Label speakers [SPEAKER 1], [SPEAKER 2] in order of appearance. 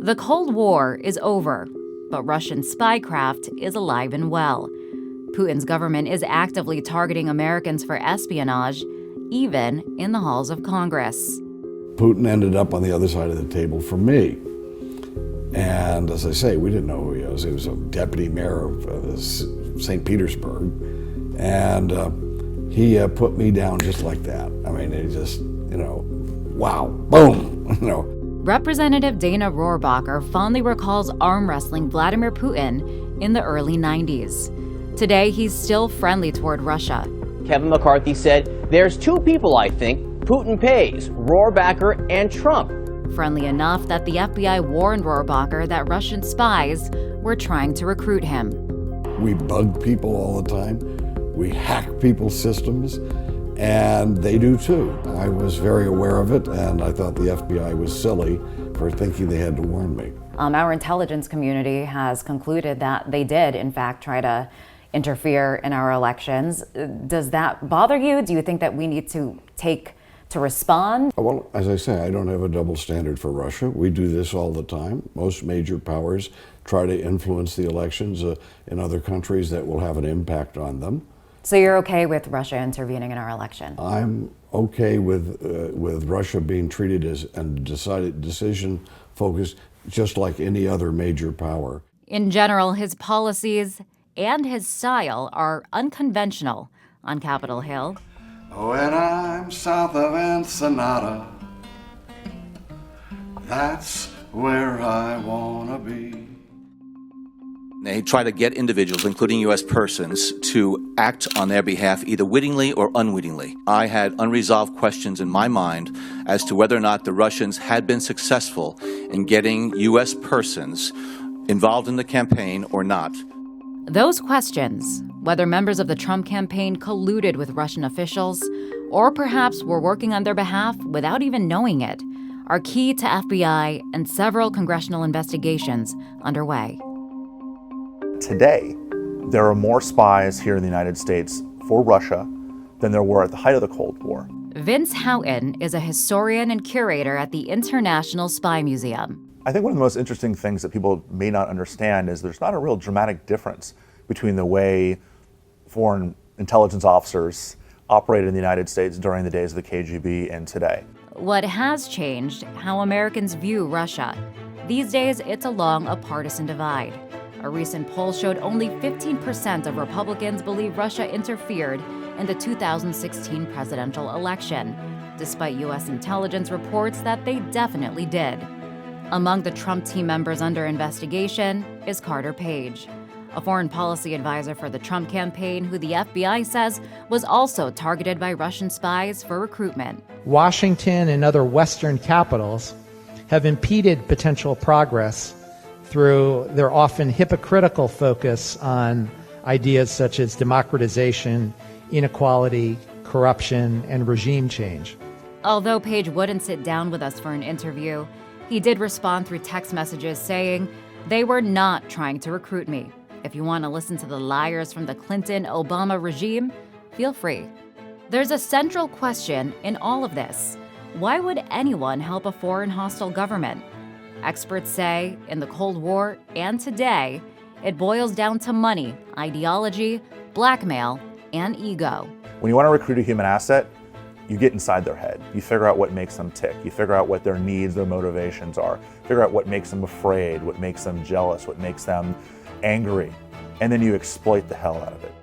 [SPEAKER 1] The Cold War is over, but Russian spycraft is alive and well. Putin's government is actively targeting Americans for espionage, even in the halls of Congress.
[SPEAKER 2] Putin ended up on the other side of the table for me. And as I say, we didn't know who he was. He was a deputy mayor of St. Petersburg. And he put me down just like that. I mean, it just, wow, boom,
[SPEAKER 1] Representative Dana Rohrabacher fondly recalls arm wrestling Vladimir Putin in the early 90s. Today, he's still friendly toward Russia.
[SPEAKER 3] Kevin McCarthy said, "There's two people I think Putin pays, Rohrabacher and Trump."
[SPEAKER 1] Friendly enough that the FBI warned Rohrabacher that Russian spies were trying to recruit him.
[SPEAKER 2] We bug people all the time. We hack people's systems, and they do too. I was very aware of it, and I thought the FBI was silly for thinking they had to warn me.
[SPEAKER 1] Our intelligence community has concluded that they did, in fact, try to interfere in our elections. Does that bother you? Do you think that we need to respond?
[SPEAKER 2] Well, as I say, I don't have a double standard for Russia. We do this all the time. Most major powers try to influence the elections in other countries that will have an impact on them.
[SPEAKER 1] So you're okay with Russia intervening in our election?
[SPEAKER 2] I'm okay with Russia being treated as a decision focused, just like any other major power.
[SPEAKER 1] In general, his policies and his style are unconventional on Capitol Hill.
[SPEAKER 2] When I'm south of Ensenada, that's where I wanna be.
[SPEAKER 4] They try to get individuals, including U.S. persons, to act on their behalf either wittingly or unwittingly. I had unresolved questions in my mind as to whether or not the Russians had been successful in getting U.S. persons involved in the campaign or not.
[SPEAKER 1] Those questions, whether members of the Trump campaign colluded with Russian officials or perhaps were working on their behalf without even knowing it, are key to FBI and several congressional investigations underway.
[SPEAKER 5] Today, there are more spies here in the United States for Russia than there were at the height of the Cold War.
[SPEAKER 1] Vince Houghton is a historian and curator at the International Spy Museum.
[SPEAKER 5] I think one of the most interesting things that people may not understand is there's not a real dramatic difference between the way foreign intelligence officers operated in the United States during the days of the KGB and today.
[SPEAKER 1] What has changed, how Americans view Russia. These days, it's along a partisan divide. A recent poll showed only 15% of Republicans believe Russia interfered in the 2016 presidential election, despite U.S. intelligence reports that they definitely did. Among the Trump team members under investigation is Carter Page, a foreign policy advisor for the Trump campaign who the FBI says was also targeted by Russian spies for recruitment.
[SPEAKER 6] Washington and other Western capitals have impeded potential progress through their often hypocritical focus on ideas such as democratization, inequality, corruption, and regime change.
[SPEAKER 1] Although Page wouldn't sit down with us for an interview, he did respond through text messages saying, "They were not trying to recruit me. If you want to listen to the liars from the Clinton-Obama regime, feel free." There's a central question in all of this. Why would anyone help a foreign hostile government? Experts say, in the Cold War and today, it boils down to money, ideology, blackmail, and ego.
[SPEAKER 5] When you want to recruit a human asset, you get inside their head. You figure out what makes them tick. You figure out what their needs, their motivations are. Figure out what makes them afraid, what makes them jealous, what makes them angry. And then you exploit the hell out of it.